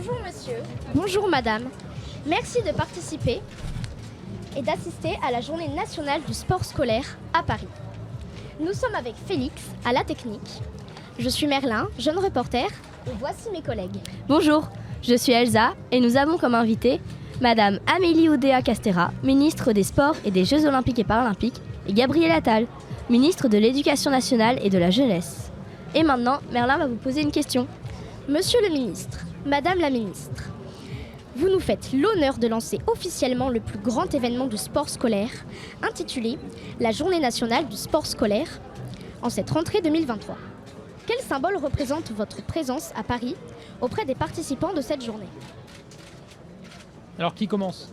Bonjour monsieur, bonjour madame. Merci de participer et d'assister à la journée nationale du sport scolaire à Paris. Nous sommes avec Félix à la technique. Je suis Merlin, jeune reporter, et voici mes collègues. Bonjour, je suis Elsa et nous avons comme invitée Madame Amélie Oudéa-Castéra, ministre des Sports et des Jeux Olympiques et Paralympiques, et Gabriel Attal, ministre de l'Éducation nationale et de la Jeunesse. Et maintenant, Merlin va vous poser une question. Monsieur le ministre, Madame la ministre, vous nous faites l'honneur de lancer officiellement le plus grand événement du sport scolaire, intitulé la Journée nationale du sport scolaire, en cette rentrée 2023. Quel symbole représente votre présence à Paris auprès des participants de cette journée ? Alors, qui commence ?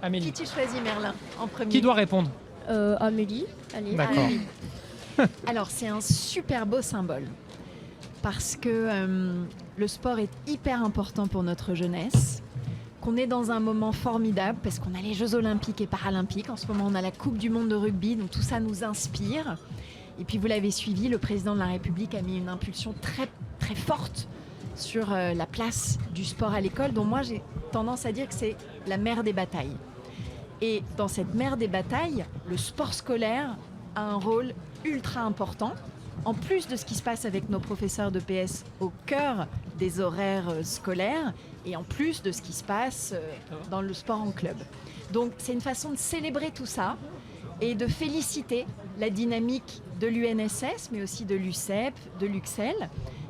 Amélie. Qui tu choisis, Merlin, en premier ? Qui doit répondre ? Amélie, allez. D'accord. Amélie. Alors, c'est un super beau symbole. Parce que le sport est hyper important pour notre jeunesse. Qu'on est dans un moment formidable, parce qu'on a les Jeux Olympiques et Paralympiques. En ce moment, on a la Coupe du Monde de rugby, donc tout ça nous inspire. Et puis, vous l'avez suivi, le président de la République a mis une impulsion très, très forte sur la place du sport à l'école, dont moi j'ai tendance à dire que c'est la mère des batailles. Et dans cette mère des batailles, le sport scolaire a un rôle ultra important, en plus de ce qui se passe avec nos professeurs de PS au cœur des horaires scolaires, et en plus de ce qui se passe dans le sport en club. Donc c'est une façon de célébrer tout ça et de féliciter la dynamique de l'UNSS, mais aussi de l'UCEP, de l'UXEL.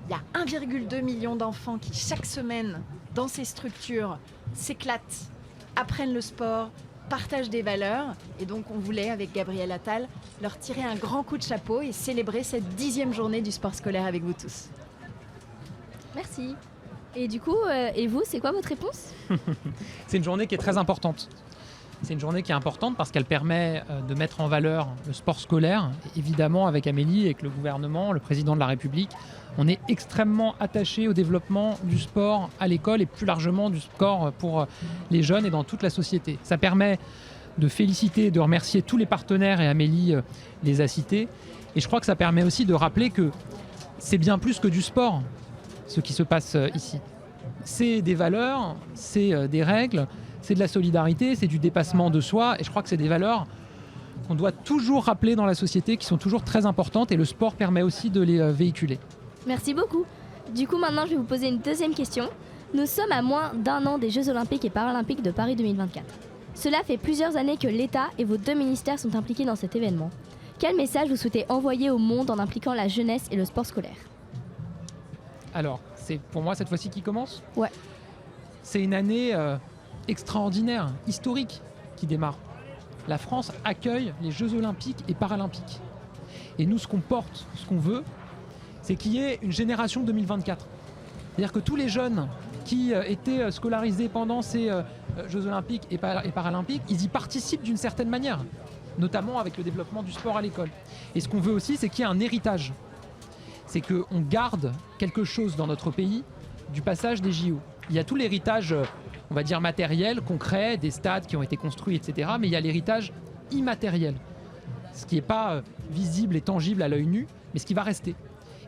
Il y a 1,2 million d'enfants qui, chaque semaine, dans ces structures, s'éclatent, apprennent le sport, partagent des valeurs. Et donc, on voulait, avec Gabriel Attal, leur tirer un grand coup de chapeau et célébrer cette 10e journée du sport scolaire avec vous tous. Merci. Et du coup, et vous, c'est quoi votre réponse ? C'est une journée qui est très importante. C'est une journée qui est importante parce qu'elle permet de mettre en valeur le sport scolaire. Et évidemment, avec Amélie, avec le gouvernement, le président de la République, on est extrêmement attaché au développement du sport à l'école et plus largement du sport pour les jeunes et dans toute la société. Ça permet de féliciter et de remercier tous les partenaires, et Amélie les a cités. Et je crois que ça permet aussi de rappeler que c'est bien plus que du sport, ce qui se passe ici. C'est des valeurs, c'est des règles, c'est de la solidarité, c'est du dépassement de soi. Et je crois que c'est des valeurs qu'on doit toujours rappeler dans la société, qui sont toujours très importantes. Et le sport permet aussi de les véhiculer. Merci beaucoup. Du coup, maintenant, je vais vous poser une deuxième question. Nous sommes à moins d'un an des Jeux Olympiques et Paralympiques de Paris 2024. Cela fait plusieurs années que l'État et vos deux ministères sont impliqués dans cet événement. Quel message vous souhaitez envoyer au monde en impliquant la jeunesse et le sport scolaire ? Alors, c'est pour moi cette fois-ci qui commence ? Ouais. C'est une année extraordinaire, historique, qui démarre. La France accueille les Jeux Olympiques et Paralympiques. Et nous, ce qu'on porte, ce qu'on veut, c'est qu'il y ait une génération 2024. C'est-à-dire que tous les jeunes qui étaient scolarisés pendant ces Jeux Olympiques et Paralympiques, ils y participent d'une certaine manière, notamment avec le développement du sport à l'école. Et ce qu'on veut aussi, c'est qu'il y ait un héritage. C'est qu'on garde quelque chose dans notre pays du passage des JO. Il y a tout l'héritage, on va dire matériel, concret, des stades qui ont été construits, etc. Mais il y a l'héritage immatériel, ce qui n'est pas visible et tangible à l'œil nu, mais ce qui va rester.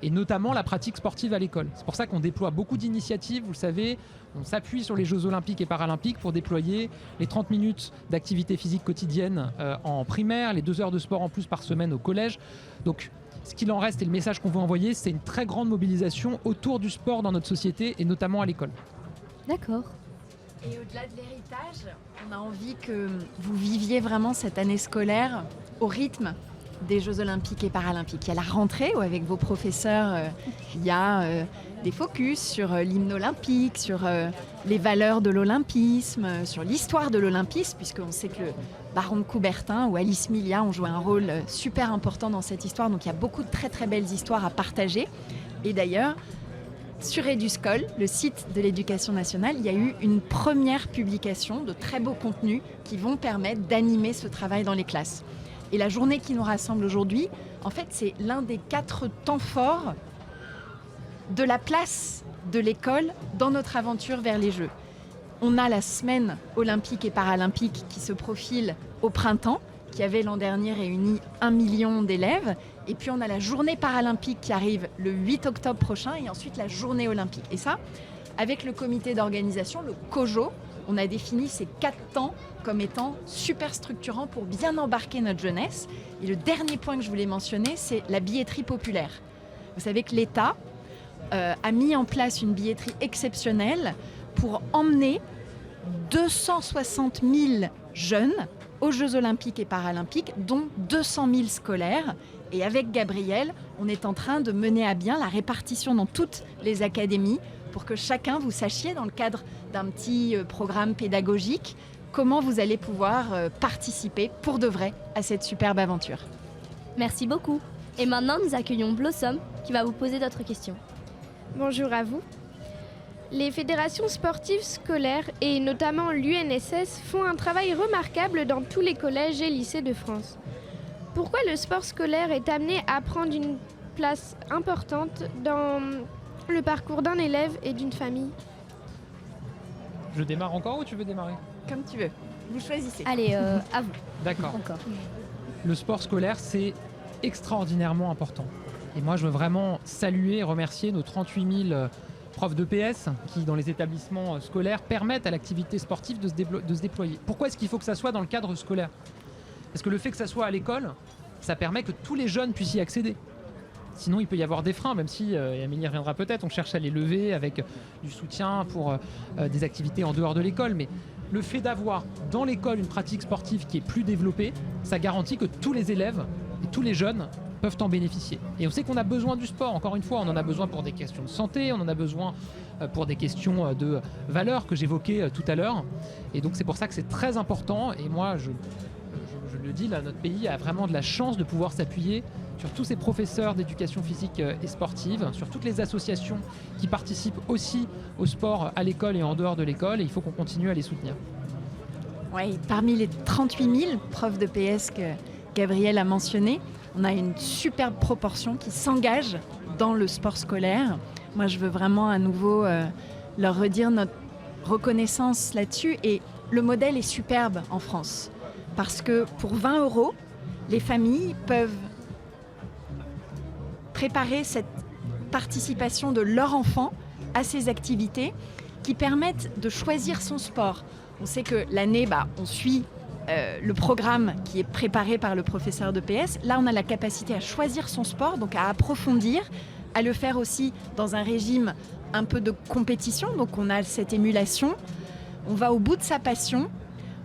Et notamment la pratique sportive à l'école. C'est pour ça qu'on déploie beaucoup d'initiatives, vous le savez. On s'appuie sur les Jeux Olympiques et Paralympiques pour déployer les 30 minutes d'activité physique quotidienne en primaire, les 2 heures de sport en plus par semaine au collège. Donc, ce qu'il en reste et le message qu'on veut envoyer, c'est une très grande mobilisation autour du sport dans notre société et notamment à l'école. D'accord. Et au-delà de l'héritage, on a envie que vous viviez vraiment cette année scolaire au rythme des Jeux Olympiques et Paralympiques. Il y a la rentrée où avec vos professeurs, il y a des focus sur l'hymne olympique, sur les valeurs de l'olympisme, sur l'histoire de l'olympisme, puisqu'on sait que le baron de Coubertin ou Alice Milia ont joué un rôle super important dans cette histoire. Donc il y a beaucoup de très très belles histoires à partager. Et d'ailleurs, sur Eduscol, le site de l'Éducation nationale, il y a eu une première publication de très beaux contenus qui vont permettre d'animer ce travail dans les classes. Et la journée qui nous rassemble aujourd'hui, en fait, c'est l'un des 4 temps forts de la place de l'école dans notre aventure vers les Jeux. On a la semaine olympique et paralympique qui se profile au printemps, qui avait l'an dernier réuni 1 million d'élèves. Et puis on a la journée paralympique qui arrive le 8 octobre prochain et ensuite la journée olympique. Et ça, avec le comité d'organisation, le COJO, on a défini ces 4 temps comme étant super structurants pour bien embarquer notre jeunesse. Et le dernier point que je voulais mentionner, c'est la billetterie populaire. Vous savez que l'État a mis en place une billetterie exceptionnelle pour emmener 260 000 jeunes aux Jeux Olympiques et Paralympiques, dont 200 000 scolaires. Et avec Gabriel, on est en train de mener à bien la répartition dans toutes les académies pour que chacun, vous sachiez, dans le cadre d'un petit programme pédagogique, comment vous allez pouvoir participer pour de vrai à cette superbe aventure. Merci beaucoup. Et maintenant, nous accueillons Blossom qui va vous poser d'autres questions. Bonjour à vous. Les fédérations sportives scolaires et notamment l'UNSS font un travail remarquable dans tous les collèges et lycées de France. Pourquoi le sport scolaire est amené à prendre une place importante dans le parcours d'un élève et d'une famille ? Je démarre encore ou tu veux démarrer ? Comme tu veux, vous choisissez. Allez, à vous. D'accord. Encore. Le sport scolaire, c'est extraordinairement important. Et moi, je veux vraiment saluer et remercier nos 38 000 profs d'EPS qui, dans les établissements scolaires, permettent à l'activité sportive de se déployer. Pourquoi est-ce qu'il faut que ça soit dans le cadre scolaire ? Parce que le fait que ça soit à l'école, ça permet que tous les jeunes puissent y accéder. Sinon, il peut y avoir des freins, même si, et Amélie reviendra peut-être, on cherche à les lever avec du soutien pour des activités en dehors de l'école. Mais le fait d'avoir dans l'école une pratique sportive qui est plus développée, ça garantit que tous les élèves et tous les jeunes peuvent en bénéficier. Et on sait qu'on a besoin du sport, encore une fois, on en a besoin pour des questions de santé, on en a besoin pour des questions de valeurs que j'évoquais tout à l'heure. Et donc c'est pour ça que c'est très important. Et moi, je le dis, là, notre pays a vraiment de la chance de pouvoir s'appuyer sur tous ces professeurs d'éducation physique et sportive, sur toutes les associations qui participent aussi au sport à l'école et en dehors de l'école. Et il faut qu'on continue à les soutenir. Oui, parmi les 38 000 profs de PS que Gabriel a mentionné, on a une superbe proportion qui s'engage dans le sport scolaire. Moi, je veux vraiment à nouveau leur redire notre reconnaissance là-dessus. Et le modèle est superbe en France. Parce que pour 20 €, les familles peuvent préparer cette participation de leur enfant à ces activités qui permettent de choisir son sport. On sait que l'année, on suit le programme qui est préparé par le professeur de PS. Là, on a la capacité à choisir son sport, donc à approfondir, à le faire aussi dans un régime un peu de compétition. Donc on a cette émulation. On va au bout de sa passion.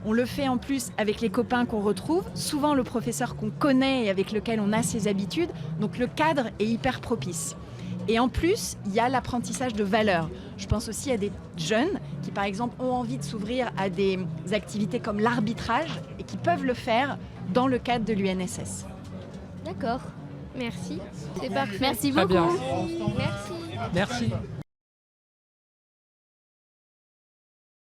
On le fait en plus avec les copains qu'on retrouve, souvent le professeur qu'on connaît et avec lequel on a ses habitudes. Donc le cadre est hyper propice. Et en plus, il y a l'apprentissage de valeurs. Je pense aussi à des jeunes qui, par exemple, ont envie de s'ouvrir à des activités comme l'arbitrage et qui peuvent le faire dans le cadre de l'UNSS. D'accord. Merci. C'est parfait. Merci Très beaucoup. bien. Merci. Merci.